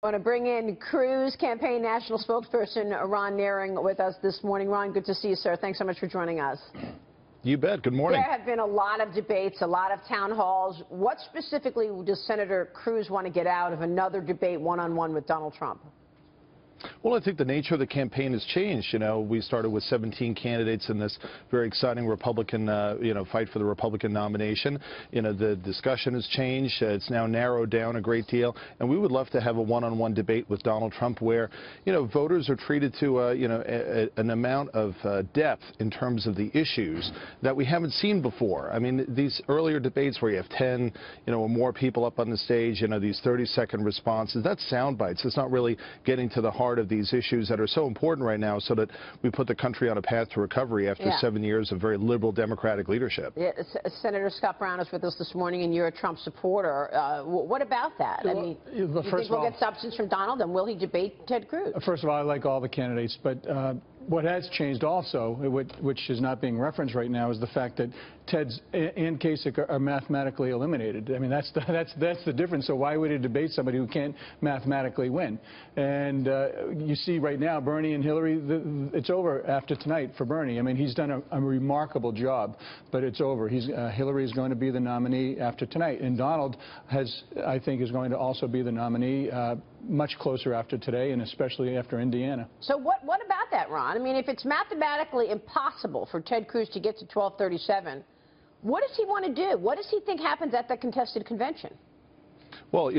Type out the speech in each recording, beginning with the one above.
I want to bring in Cruz campaign national spokesperson Ron Nehring with us this morning. Ron, good to see you, sir. Thanks so much for joining us. You bet. Good morning. There have been a lot of debates, a lot of town halls. What specifically does Senator Cruz want to get out of another debate one-on-one with Donald Trump? Well, I think the nature of the campaign has changed. You know, we started with 17 candidates in this very exciting Republican, fight for the Republican nomination. You know, the discussion has changed. It's now narrowed down a great deal. And we would love to have a one-on-one debate with Donald Trump where, voters are treated to, an amount of depth in terms of the issues that we haven't seen before. I mean, these earlier debates where you have 10, or more people up on the stage, these 30-second responses, that's sound bites. It's not really getting to the heart of these issues that are so important right now so that we put the country on a path to recovery after 7 years of very liberal Democratic leadership. Yeah, Senator Scott Brown is with us this morning, and you're a Trump supporter. What about that? I mean, you think we'll get substance from Donald, and will he debate Ted Cruz? First of all, I like all the candidates, but what has changed also, which is not being referenced right now, is the fact that Ted's and Kasich are mathematically eliminated. I mean, that's the difference. So why would he debate somebody who can't mathematically win? And you see right now, Bernie and Hillary, it's over after tonight for Bernie. I mean, he's done a remarkable job, but it's over. Hillary is going to be the nominee after tonight, and Donald I think, is going to also be the nominee much closer after today, and especially after Indiana. So what about that, Ron? I mean, if it's mathematically impossible for Ted Cruz to get to 1237, what does he want to do? What does he think happens at the contested convention? Well,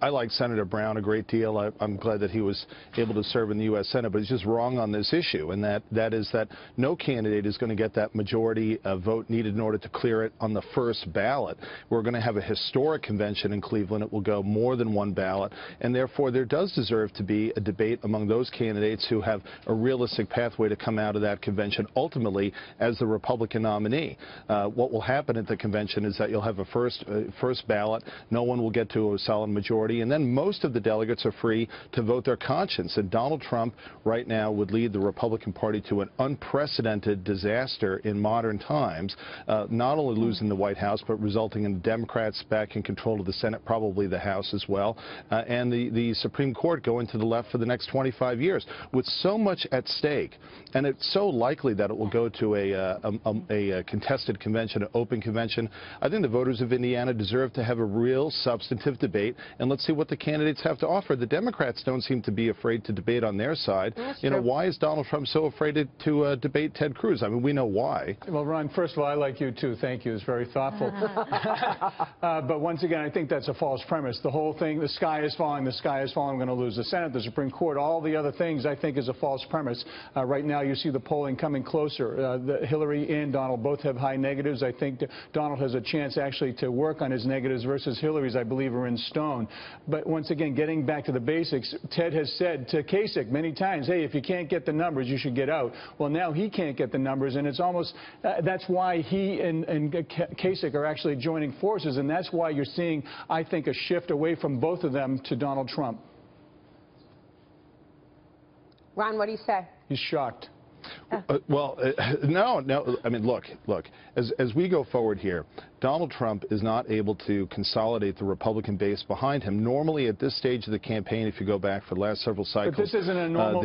I like Senator Brown a great deal. I'm glad that he was able to serve in the U.S. Senate, but he's just wrong on this issue, and that is that no candidate is going to get that majority vote needed in order to clear it on the first ballot. We're going to have a historic convention in Cleveland. It will go more than one ballot, and therefore there does deserve to be a debate among those candidates who have a realistic pathway to come out of that convention ultimately as the Republican nominee. What will happen at the convention is that you'll have a first ballot. No one will get to a solid majority, and then most of the delegates are free to vote their conscience. And Donald Trump right now would lead the Republican Party to an unprecedented disaster in modern times, not only losing the White House, but resulting in Democrats back in control of the Senate, probably the House as well, and the Supreme Court going to the left for the next 25 years. With so much at stake, and it's so likely that it will go to a contested convention, an open convention, I think the voters of Indiana deserve to have a real substantive debate, and let's see what the candidates have to offer. The Democrats don't seem to be afraid to debate on their side. Why is Donald Trump so afraid to debate Ted Cruz? I mean, we know why. Well, Ron, first of all, I like you too. Thank you. It's very thoughtful. But once again, I think that's a false premise. The whole thing, the sky is falling, I'm going to lose the Senate, the Supreme Court, all the other things, I think is a false premise. Right now, you see the polling coming closer. Hillary and Donald both have high negatives. I think Donald has a chance actually to work on his negatives versus Hillary's, I believe, are in stone. But once again, getting back to the basics, Ted has said to Kasich many times, hey, if you can't get the numbers, you should get out. Well, now he can't get the numbers, and it's almost, that's why he and Kasich are actually joining forces, and that's why you're seeing, I think, a shift away from both of them to Donald Trump. Ron, what do you say? He's shocked. No. I mean, look. As we go forward here, Donald Trump is not able to consolidate the Republican base behind him. Normally, at this stage of the campaign, if you go back for the last several cycles, but this isn't a normal,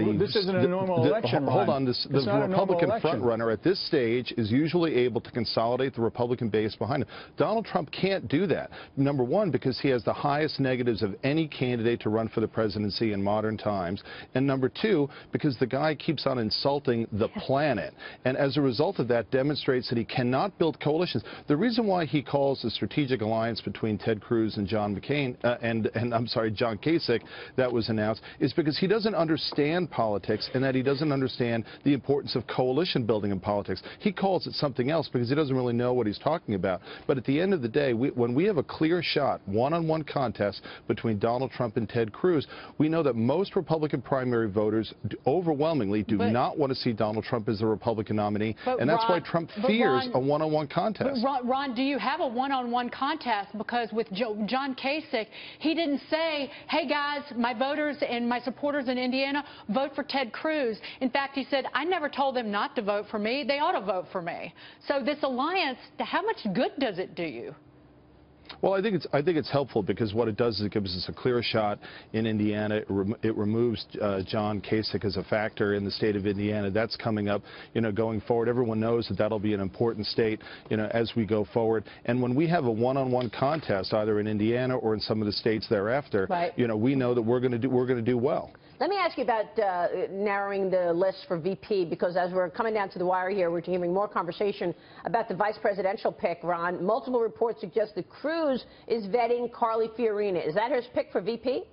election. Hold on, the Republican frontrunner at this stage is usually able to consolidate the Republican base behind him. Donald Trump can't do that. Number one, because he has the highest negatives of any candidate to run for the presidency in modern times, and number two, because the guy keeps on insulting the planet, and as a result of that demonstrates that he cannot build coalitions. The reason why he calls the strategic alliance between Ted Cruz and John John Kasich that was announced is because he doesn't understand politics, and that he doesn't understand the importance of coalition building in politics. He calls it something else because he doesn't really know what he's talking about. But at the end of the day, when we have a clear shot, one-on-one contest between Donald Trump and Ted Cruz, we know that most Republican primary voters overwhelmingly do not want to see Donald Trump as the Republican nominee, and that's why Trump fears a one-on-one contest. Ron, do you have a one-on-one contest? Because with John Kasich, he didn't say, hey guys, my voters and my supporters in Indiana, vote for Ted Cruz. In fact, he said, I never told them not to vote for me. They ought to vote for me. So this alliance, how much good does it do you? Well, I think it's helpful because what it does is it gives us a clear shot in Indiana. It removes John Kasich as a factor in the state of Indiana. That's coming up, going forward. Everyone knows that that'll be an important state, as we go forward. And when we have a one-on-one contest, either in Indiana or in some of the states thereafter, right. We know that we're going to do well. Let me ask you about narrowing the list for VP, because as we're coming down to the wire here, we're hearing more conversation about the vice presidential pick, Ron. Multiple reports suggest that Cruz is vetting Carly Fiorina. Is that his pick for VP?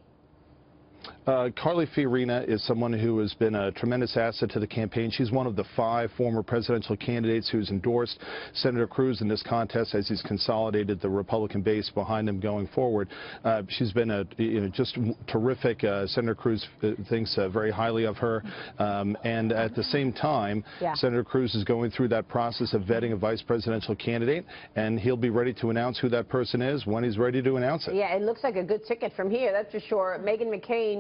Carly Fiorina is someone who has been a tremendous asset to the campaign. She's one of the 5 former presidential candidates who's endorsed Senator Cruz in this contest as he's consolidated the Republican base behind him going forward. She's been just terrific. Senator Cruz thinks very highly of her. And at the same time, Senator Cruz is going through that process of vetting a vice presidential candidate, and he'll be ready to announce who that person is when he's ready to announce it. Yeah, it looks like a good ticket from here, that's for sure. Meghan McCain,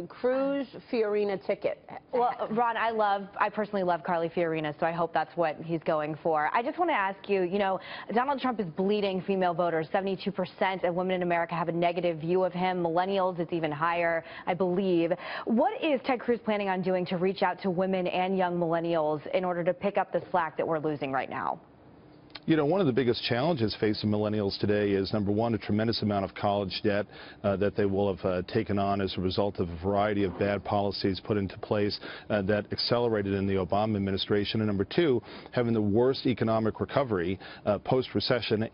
Cruz Fiorina ticket. Well, Ron, I personally love Carly Fiorina, so I hope that's what he's going for. I just want to ask you, Donald Trump is bleeding female voters. 72% of women in America have a negative view of him. Millennials, it's even higher, I believe. What is Ted Cruz planning on doing to reach out to women and young millennials in order to pick up the slack that we're losing right now? One of the biggest challenges facing millennials today is, number one, a tremendous amount of college debt that they will have taken on as a result of a variety of bad policies put into place that accelerated in the Obama administration. And number two, having the worst economic recovery post-recession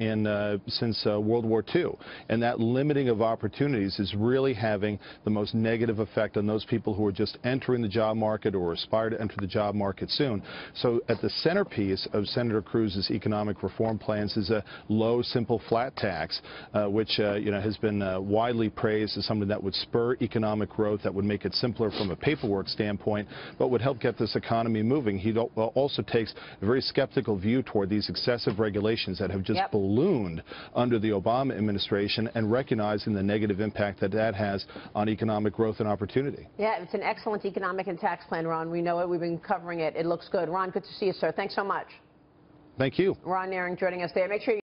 since World War II. And that limiting of opportunities is really having the most negative effect on those people who are just entering the job market or aspire to enter the job market soon. So at the centerpiece of Senator Cruz's economic reform plans is a low, simple, flat tax, which has been widely praised as something that would spur economic growth, that would make it simpler from a paperwork standpoint, but would help get this economy moving. He also takes a very skeptical view toward these excessive regulations that have just ballooned under the Obama administration, and recognizing the negative impact that that has on economic growth and opportunity. Yeah, it's an excellent economic and tax plan, Ron. We know it. We've been covering it. It looks good. Ron, good to see you, sir. Thanks so much. Thank you. Ron Nehring joining us there. Make sure you